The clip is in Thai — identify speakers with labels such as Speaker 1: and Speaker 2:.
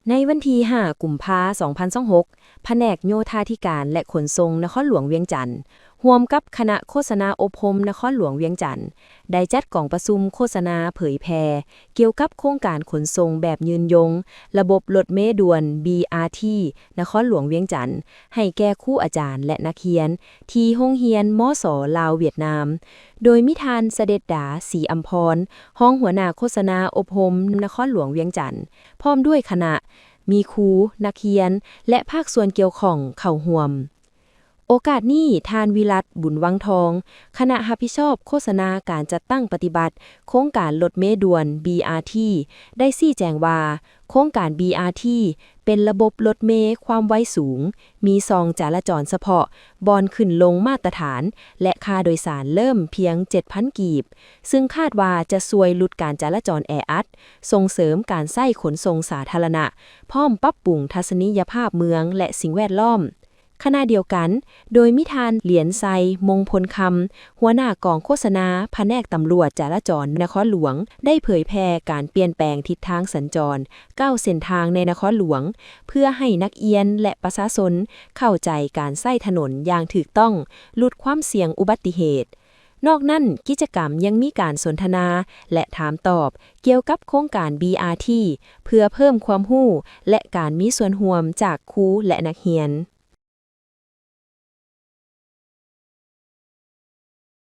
Speaker 1: ในวันที่5กุมภาพันธ์2026แผนกโยธาธิการและขนส่งนครหลวงเวียงจันทน์ร่วมกับคณะโฆษณาอบรมนครหลวงเวียงจันทน์ได้จัดกล่องประชุมโฆษณาเผยแพร่เกี่ยวกับโครงการขนส่งแบบยืนยงระบบรถเมล์ด่วน BRT นครหลวงเวียงจันทน์ให้แก่ครูอาจารย์และนักเรียนที่โรงเรียนมสลาวเวียดนามโดยมิทานเสด็จดาศรีอัมพรห้องหัวหน้าโฆษณาอบรมนครหลวงเวียงจันทน์พร้อมด้วยคณะมีครูนักเรียนและภาคส่วนเกี่ยวข้องเข้าร่วมโอกาสนี้ทานวิรัตบุญวังทองคณะรับผิดชอบโฆษณาการจัดตั้งปฏิบัติโครงการรถเมล์ด่วน BRT ได้ชี้แจงว่าโครงการ BRT เป็นระบบรถเมล์ความไวสูงมีซองจราจรเฉพาะบอนขึ้นลงมาตรฐานและค่าโดยสารเริ่มเพียง 7,000 กีบซึ่งคาดว่าจะช่วยลดการจราจรแออัดส่งเสริมการใช้ขนส่งสาธารณะพร้อมปรับปรุงทัศนียภาพเมืองและสิ่งแวดล้อมขณะเดียวกันโดยมิทานเหรียญไซมงพลคำหัวหน้ากองโฆษณาแผนกตำรวจจราจรนครหลวงได้เผยแพร่การเปลี่ยนแปลงทิศทางสัญจร9เส้นทางในนครหลวงเพื่อให้นักเรียนและประชาชนเข้าใจการใช้ถนนอย่างถูกต้องลดความเสี่ยงอุบัติเหตุนอกนั้นกิจกรรมยังมีการสนทนาและถามตอบเกี่ยวกับโครงการ BRT เพื่อเพิ่มความรู้และการมีส่วนร่วมจากครูและนักเรียน